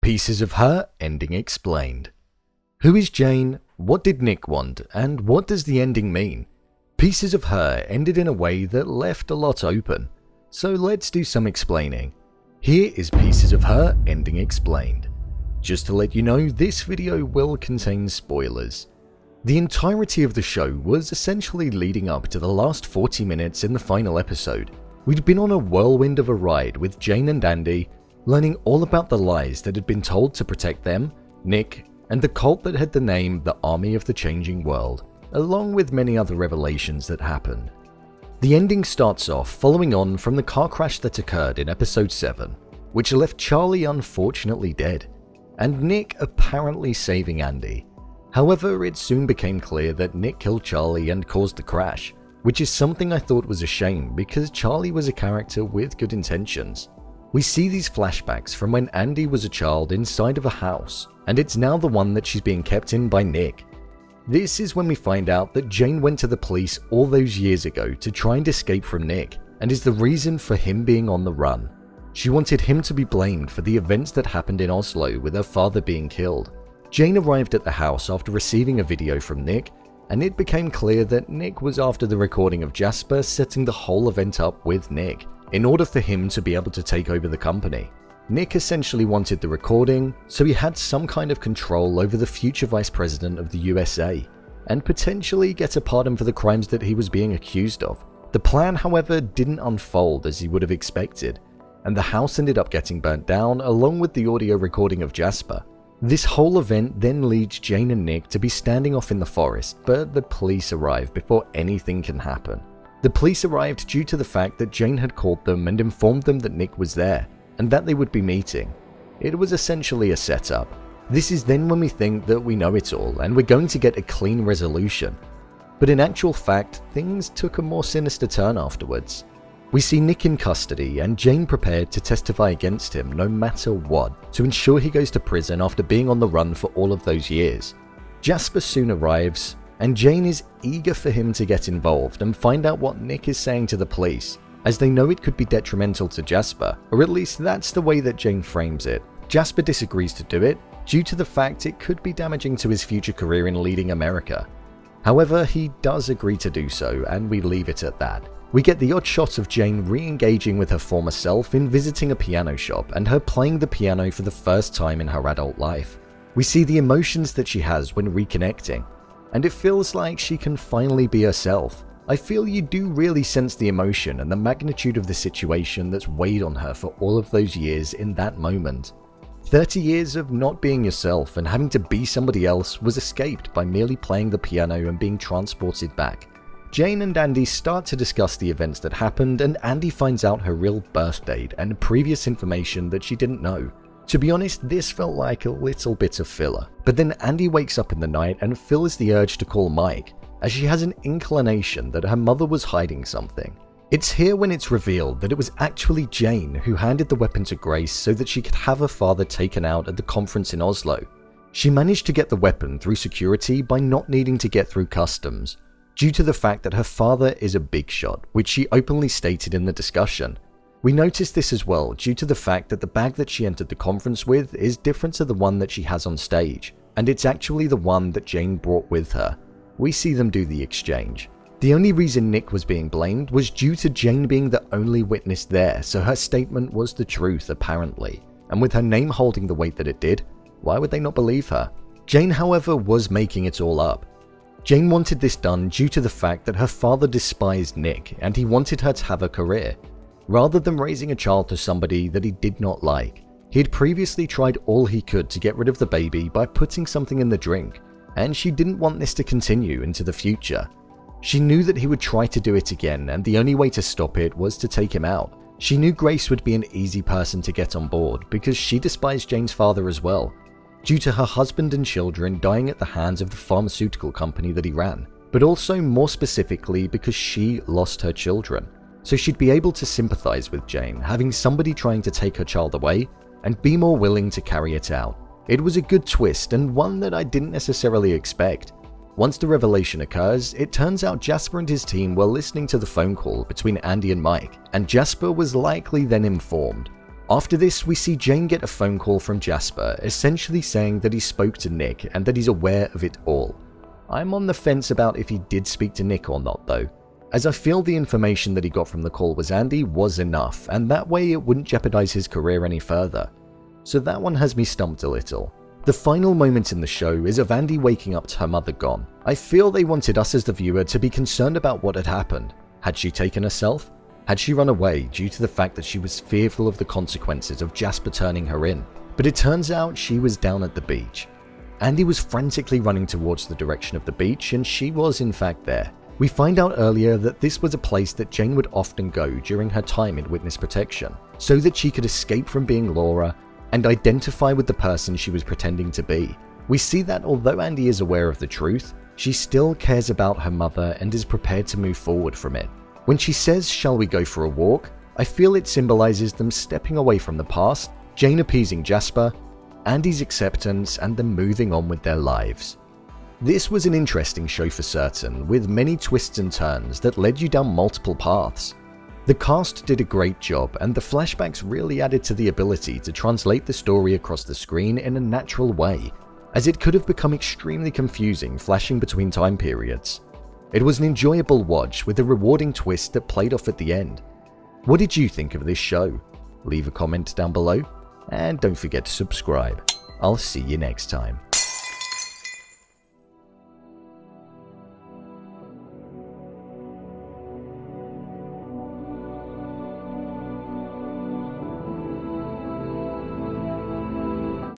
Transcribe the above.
Pieces of Her ending explained. Who is Jane? What did Nick want? And what does the ending mean? Pieces of Her ended in a way that left a lot open. So let's do some explaining. Here is Pieces of Her ending explained. Just to let you know, this video will contain spoilers. The entirety of the show was essentially leading up to the last 40 minutes in the final episode. We'd been on a whirlwind of a ride with Jane and Andy, learning all about the lies that had been told to protect them, Nick, and the cult that had the name the Army of the Changing World, along with many other revelations that happened. The ending starts off following on from the car crash that occurred in episode 7, which left Charlie unfortunately dead, and Nick apparently saving Andy. However, it soon became clear that Nick killed Charlie and caused the crash, which is something I thought was a shame because Charlie was a character with good intentions. We see these flashbacks from when Andy was a child inside of a house, and it's now the one that she's being kept in by Nick. This is when we find out that Jane went to the police all those years ago to try and escape from Nick, and is the reason for him being on the run. She wanted him to be blamed for the events that happened in Oslo with her father being killed. Jane arrived at the house after receiving a video from Nick, and it became clear that Nick was after the recording of Jasper setting the whole event up with Nick, in order for him to be able to take over the company. Nick essentially wanted the recording, so he had some kind of control over the future vice president of the USA, and potentially get a pardon for the crimes that he was being accused of. The plan, however, didn't unfold as he would have expected, and the house ended up getting burnt down along with the audio recording of Jasper. This whole event then leads Jane and Nick to be standing off in the forest, but the police arrive before anything can happen. The police arrived due to the fact that Jane had called them and informed them that Nick was there, and that they would be meeting. It was essentially a setup. This is then when we think that we know it all and we're going to get a clean resolution. But in actual fact, things took a more sinister turn afterwards. We see Nick in custody and Jane prepared to testify against him no matter what, to ensure he goes to prison after being on the run for all of those years. Jasper soon arrives, and Jane is eager for him to get involved and find out what Nick is saying to the police, as they know it could be detrimental to Jasper, or at least that's the way that Jane frames it. Jasper disagrees to do it, due to the fact it could be damaging to his future career in leading America. However, he does agree to do so, and we leave it at that. We get the odd shot of Jane re-engaging with her former self in visiting a piano shop and her playing the piano for the first time in her adult life. We see the emotions that she has when reconnecting, and it feels like she can finally be herself. I feel you do really sense the emotion and the magnitude of the situation that's weighed on her for all of those years in that moment. 30 years of not being yourself and having to be somebody else was escaped by merely playing the piano and being transported back. Jane and Andy start to discuss the events that happened, and Andy finds out her real birth date and previous information that she didn't know. To be honest, this felt like a little bit of filler. But then Andy wakes up in the night and feels the urge to call Mike, as she has an inclination that her mother was hiding something. It's here when it's revealed that it was actually Jane who handed the weapon to Grace so that she could have her father taken out at the conference in Oslo. She managed to get the weapon through security by not needing to get through customs, due to the fact that her father is a big shot, which she openly stated in the discussion. We noticed this as well due to the fact that the bag that she entered the conference with is different to the one that she has on stage, and it's actually the one that Jane brought with her. We see them do the exchange. The only reason Nick was being blamed was due to Jane being the only witness there, so her statement was the truth apparently, and with her name holding the weight that it did, why would they not believe her? Jane, however, was making it all up. Jane wanted this done due to the fact that her father despised Nick and he wanted her to have a career, rather than raising a child to somebody that he did not like. He had previously tried all he could to get rid of the baby by putting something in the drink, and she didn't want this to continue into the future. She knew that he would try to do it again, and the only way to stop it was to take him out. She knew Grace would be an easy person to get on board because she despised Jane's father as well, due to her husband and children dying at the hands of the pharmaceutical company that he ran, but also more specifically because she lost her children. So she'd be able to sympathize with Jane having somebody trying to take her child away and be more willing to carry it out. It was a good twist and one that I didn't necessarily expect. Once the revelation occurs, it turns out Jasper and his team were listening to the phone call between Andy and Mike, and Jasper was likely then informed. After this, we see Jane get a phone call from Jasper, essentially saying that he spoke to Nick and that he's aware of it all. I'm on the fence about if he did speak to Nick or not though, as I feel the information that he got from the call with Andy was enough, and that way it wouldn't jeopardize his career any further. So that one has me stumped a little. The final moment in the show is of Andy waking up to her mother gone. I feel they wanted us as the viewer to be concerned about what had happened. Had she taken herself? Had she run away due to the fact that she was fearful of the consequences of Jasper turning her in? But it turns out she was down at the beach. Andy was frantically running towards the direction of the beach, and she was in fact there. We find out earlier that this was a place that Jane would often go during her time in witness protection, so that she could escape from being Laura and identify with the person she was pretending to be. We see that although Andy is aware of the truth, she still cares about her mother and is prepared to move forward from it. When she says, "Shall we go for a walk?" I feel it symbolizes them stepping away from the past, Jane appeasing Jasper, Andy's acceptance, and them moving on with their lives. This was an interesting show for certain, with many twists and turns that led you down multiple paths. The cast did a great job, and the flashbacks really added to the ability to translate the story across the screen in a natural way, as it could have become extremely confusing flashing between time periods. It was an enjoyable watch with a rewarding twist that played off at the end. What did you think of this show? Leave a comment down below, and don't forget to subscribe. I'll see you next time.